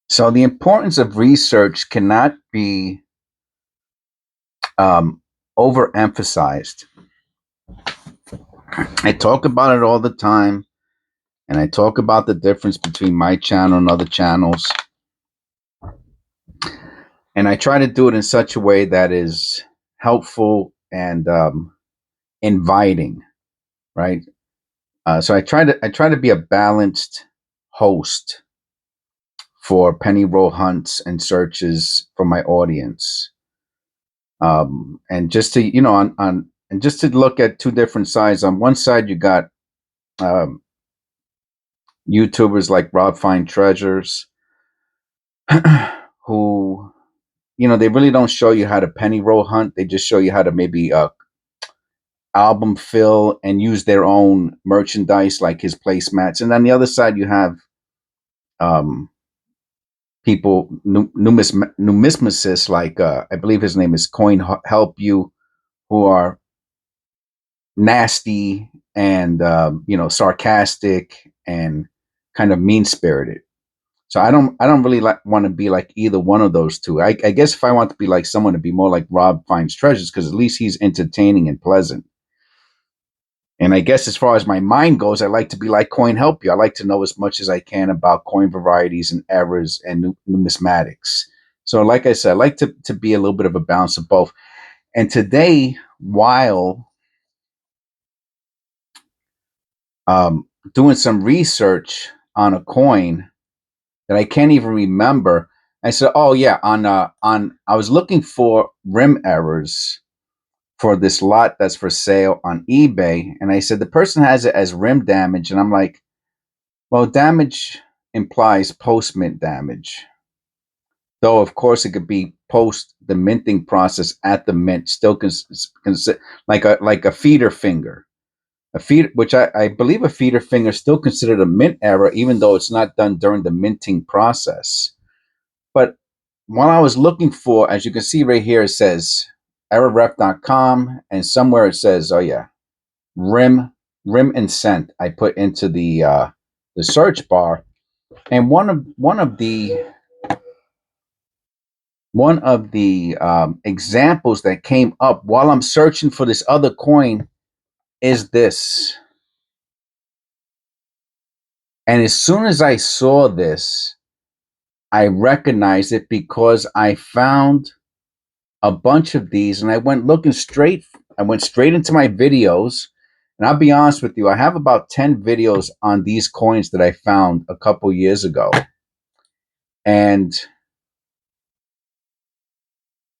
So the importance of research cannot be overemphasized. I talk about it all the time, and I talk about the difference between my channel and other channels. And I try to do it in such a way that is helpful and inviting, right? So I try to be a balanced host for penny roll hunts and searches for my audience. And just to on and just to look at two different sides. On one side, you got um, YouTubers like Rob Find Treasures, who they really don't show you how to penny roll hunt. They just show you how to maybe album fill and use their own merchandise, like his placemats. And on the other side, you have um, people, numismatists, like I believe his name is Coin Help You, who are nasty and sarcastic and kind of mean spirited. So I don't really want to be like either one of those two. I guess if I want to be like someone, to be more like Rob Finds Treasures, because at least he's entertaining and pleasant. And I guess as far as my mind goes, I like to be like Coin Help You. I like to know as much as I can about coin varieties and errors and numismatics. So, like I said, I like to be a little bit of a balance of both. And today, while doing some research on a coin that I can't even remember, I said, "Oh yeah, on I was looking for rim errors for this lot that's for sale on eBay," and I said the person has it as rim damage, and I'm like, well, damage implies post mint damage, though of course it could be post the minting process at the mint, still like a feeder finger. A feeder, which I believe a feeder finger is still considered a mint error, even though it's not done during the minting process. But while I was looking for, as you can see right here, it says errorref.com, and somewhere it says, oh yeah, rim and cent. I put into the search bar, and one of the examples that came up while I'm searching for this other coin is this. And as soon as I saw this, I recognized it because I found a bunch of these, and I went straight into my videos. And I'll be honest with you, I have about 10 videos on these coins that I found a couple years ago. And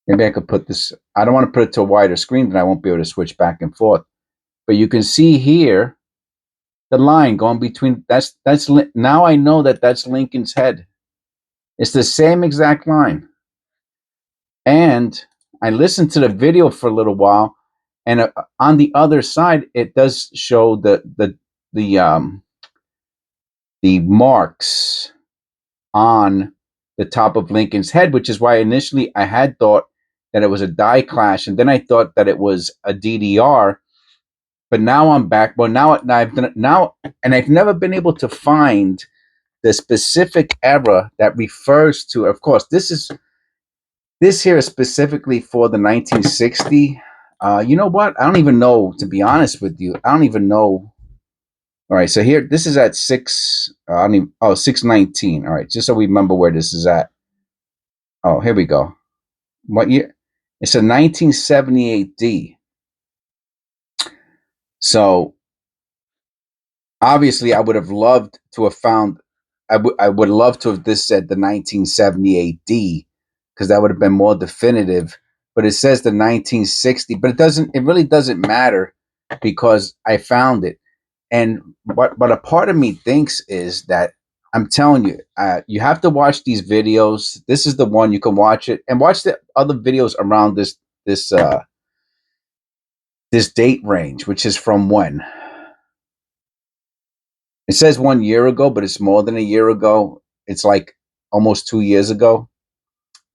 maybe I could put this, I don't want to put it to a wider screen, then I won't be able to switch back and forth. But you can see here the line going between, now I know that that's Lincoln's head. It's the same exact line. And I listened to the video for a little while, and on the other side, it does show the marks on the top of Lincoln's head, which is why initially I had thought that it was a die clash, and then I thought that it was a DDR. But now I'm back. Well, and I've never been able to find the specific era that refers to. Of course, this here is specifically for the 1960. You know what? I don't even know, to be honest with you. I don't even know. All right, so here, this is at 619. All right, just so we remember where this is at. Oh, here we go. What year? It's a 1978D. So obviously, I would have loved to have found. I would love to have this said the 1978D, because that would have been more definitive. But it says the 1960, but it doesn't. It really doesn't matter, because I found it. And what a part of me thinks is that, I'm telling you, you have to watch these videos. This is the one. You can watch it and watch the other videos around this date range, which is from when. It says 1 year ago, but it's more than a year ago. It's like almost 2 years ago.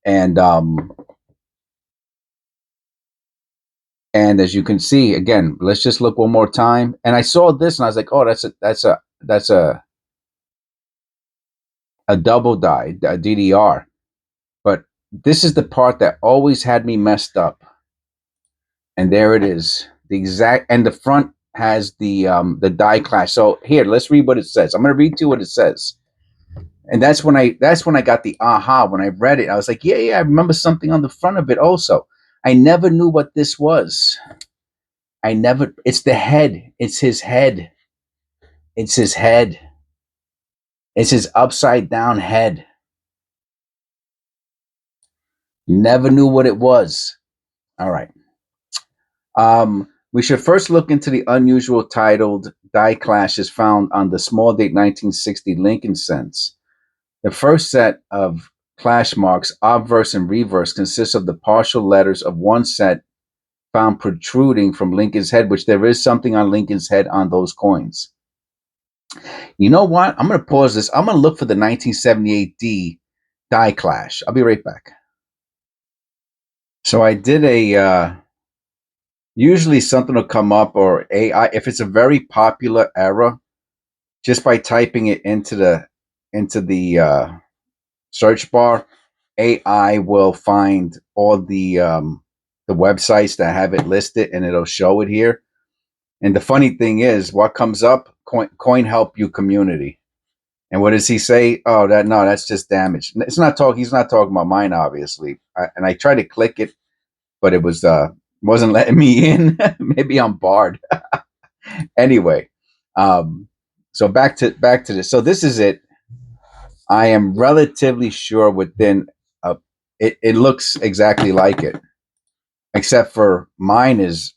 And as you can see, again, let's just look one more time. And I saw this and I was like, oh, that's a a double die, a DDR. But this is the part that always had me messed up. And there it is. The exact, and the front has the die clash. So here, let's read what it says. I'm gonna read to you what it says. And that's when I got the aha. When I read it, I was like, yeah, I remember something on the front of it also. I never knew what this was. It's the head. It's his head. It's his head. It's his upside down head. Never knew what it was. All right. We should first look into the unusual titled die clashes found on the small date 1960 Lincoln cents. The first set of clash marks, obverse and reverse, consists of the partial letters of one set found protruding from Lincoln's head, which there is something on Lincoln's head on those coins. You know what? I'm going to pause this. I'm going to look for the 1978 D die clash. I'll be right back. So I did usually something will come up, or AI, if it's a very popular era, just by typing it into the search bar, AI will find all the websites that have it listed, and it'll show it here. And the funny thing is, what comes up? Coin Help You community. And what does he say? Oh, that's just damage. It's not talk. He's not talking about mine, obviously. And I tried to click it, but it wasn't letting me in. Maybe I'm barred. Anyway, so back to this. So this is it. I am relatively sure within it looks exactly like it, except for mine is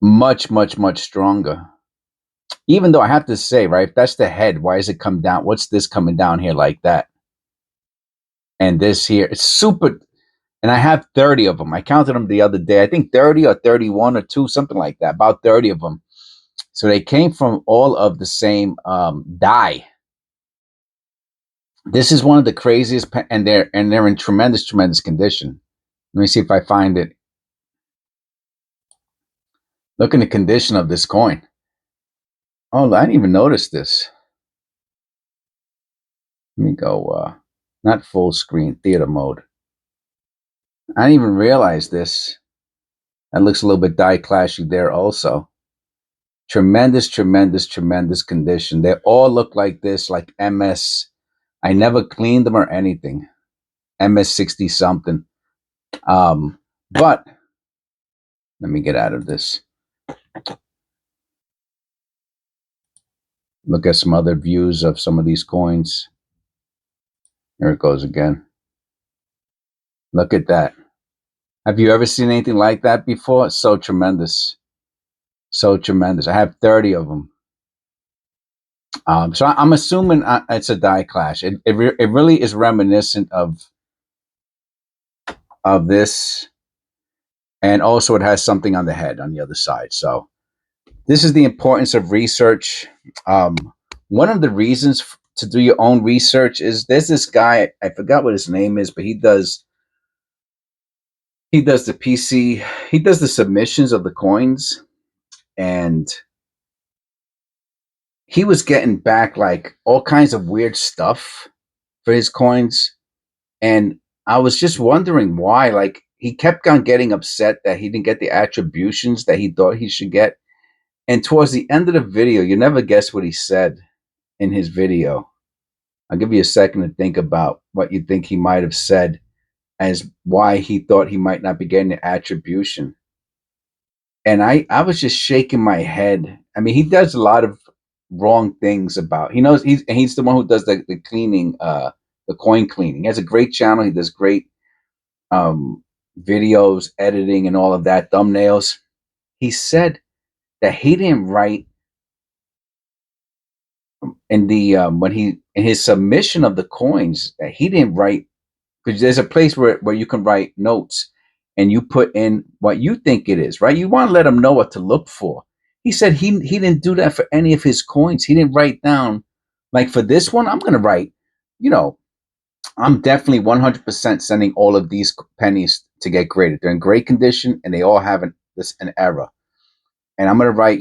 much, much, much stronger. Even though I have to say, right, if that's the head, why does it come down? What's this coming down here like that? And this here, it's super. And I have 30 of them. I counted them the other day. I think 30 or 31 or 2, something like that. About 30 of them. So they came from all of the same die. This is one of the craziest, and they're in tremendous, tremendous condition. Let me see if I find it. Look at the condition of this coin. Oh, I didn't even notice this. Let me go, not full screen, theater mode. I didn't even realize this. That looks a little bit die clashy there also. Tremendous, tremendous, tremendous condition. They all look like this, like MS. I never cleaned them or anything. MS 60 something. But let me get out of this. Look at some other views of some of these coins. Here it goes again. Look at that. Have you ever seen anything like that before? It's so tremendous. So tremendous. I have 30 of them. So I'm assuming it's a die clash. It really is reminiscent of this. And also it has something on the head on the other side. So this is the importance of research. One of the reasons to do your own research is there's this guy, I forgot what his name is, but he does the PC, he does the submissions of the coins, and he was getting back like all kinds of weird stuff for his coins. And I was just wondering why. Like, he kept on getting upset that he didn't get the attributions that he thought he should get. And towards the end of the video, you never guess what he said in his video. I'll give you a second to think about what you think he might have said as why he thought he might not be getting the attribution. And I was just shaking my head. I mean, he does a lot of wrong things about. He knows he's the one who does the cleaning, the coin cleaning. He has a great channel. He does great videos, editing, and all of that, thumbnails. He said that he didn't write in the when he in his submission of the coins, that he didn't write, because there's a place where you can write notes and you put in what you think it is, right? You want to let them know what to look for. He said he didn't do that for any of his coins. He didn't write down, like, for this one, I'm going to write, I'm definitely 100% sending all of these pennies to get graded. They're in great condition and they all have an error. And I'm going to write,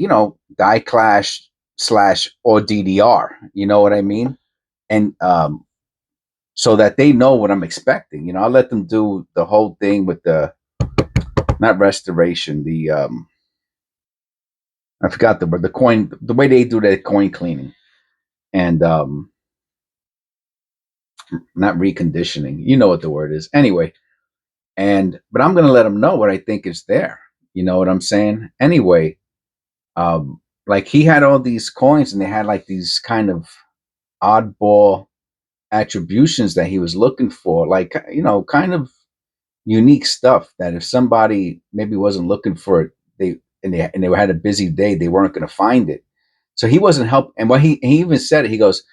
die clash slash or DDR. You know what I mean? And so that they know what I'm expecting. You know, I'll let them do the whole thing with the not restoration, the I forgot the word, the coin, the way they do that coin cleaning, and not reconditioning. You know what the word is, anyway. And but I'm gonna let them know what I think is there. You know what I'm saying? Anyway, like he had all these coins, and they had like these kind of oddball attributions that he was looking for, like kind of unique stuff that if somebody maybe wasn't looking for it, they had a busy day, they weren't going to find it. So he wasn't help. And what he even said it, he goes,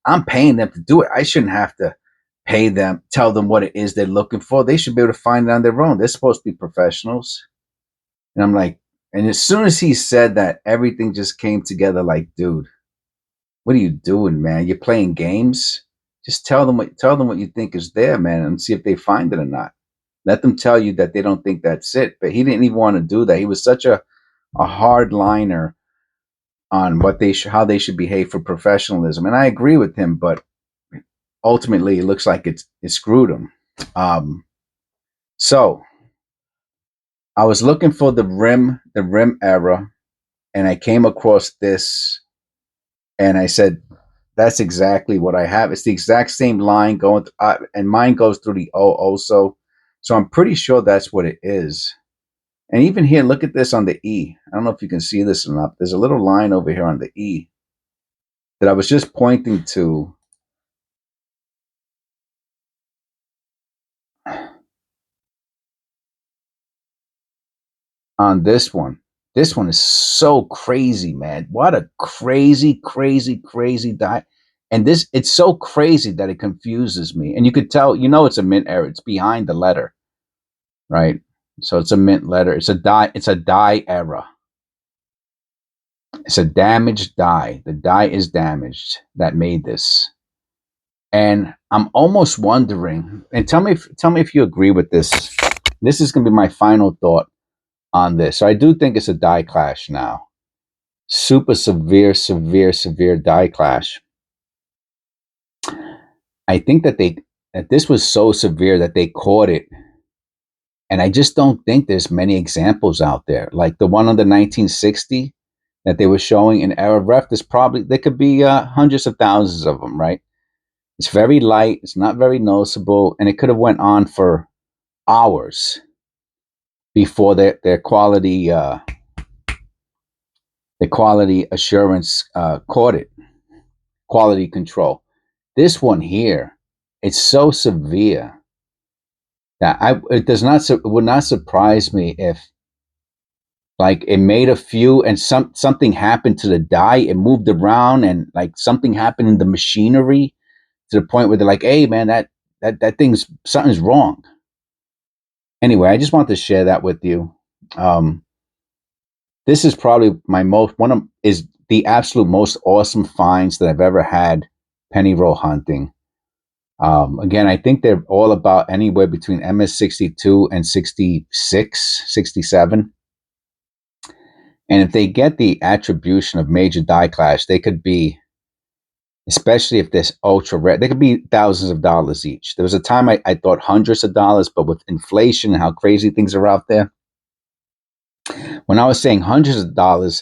I'm paying them to do it. I shouldn't have to pay them, tell them what it is they're looking for. They should be able to find it on their own. They're supposed to be professionals. And I'm like, and as soon as he said that, everything just came together like, dude, what are you doing, man? You're playing games. Just tell them what you think is there, man, and see if they find it or not. Let them tell you that they don't think that's it. But he didn't even want to do that. He was such a hard liner on what how they should behave for professionalism. And I agree with him, but ultimately it looks like it screwed him. So I was looking for the rim era, and I came across this, and I said, that's exactly what I have. It's the exact same line going, and mine goes through the O also. So I'm pretty sure that's what it is. And even here, look at this on the E. I don't know if you can see this or not. There's a little line over here on the E that I was just pointing to. On this one. This one is so crazy, man. What a crazy, crazy, crazy die. And it's so crazy that it confuses me. And you could tell, it's a mint error. It's behind the letter, right? So it's a mint letter. It's a die error. It's a damaged die. The die is damaged that made this. And I'm almost wondering, and tell me if you agree with this. This is going to be my final thought on this. So I do think it's a die clash now. Super severe, severe, severe die clash. I think that this was so severe that they caught it. And I just don't think there's many examples out there. Like the one on the 1960 that they were showing in Arab Ref, there could be hundreds of thousands of them, right? It's very light, it's not very noticeable, and it could have went on for hours before their quality the quality assurance caught it, quality control. This one here, it's so severe that it would not surprise me if like it made a few and something happened to the die, it moved around, and like something happened in the machinery to the point where they're like, hey man, that something's wrong. Anyway, I just want to share that with you. This is probably is the absolute most awesome finds that I've ever had penny roll hunting. Again, I think they're all about anywhere between MS62 and 66, 67. And if they get the attribution of major die clash, they could be, especially if this ultra rare, they could be thousands of dollars each. There was a time I thought hundreds of dollars, but with inflation and how crazy things are out there, when I was saying hundreds of dollars,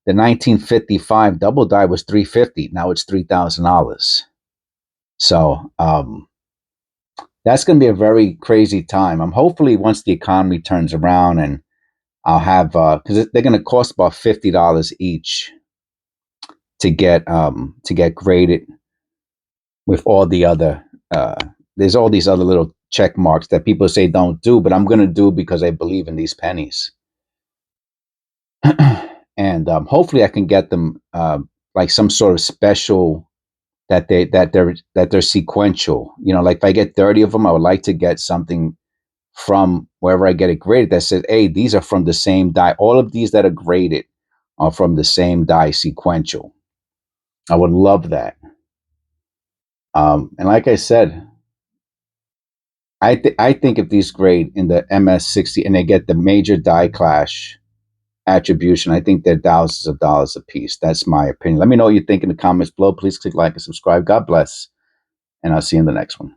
the 1955 double die was $350. Now it's $3,000. So that's going to be a very crazy time. I'm hopefully once the economy turns around, and I'll have because they're going to cost about $50 each to get graded with all the other. There's all these other little check marks that people say don't do, but I'm going to do because I believe in these pennies. And hopefully I can get them like some sort of special that they're sequential. Like if I get 30 of them, I would like to get something from wherever I get it graded that says, hey, these are from the same die. All of these that are graded are from the same die, sequential. I would love that. And like I said, I think if these grade in the MS60 and they get the major die clash, attribution. I think they're thousands of dollars a piece. That's my opinion. Let me know what you think in the comments below. Please click like and subscribe. God bless, and I'll see you in the next one.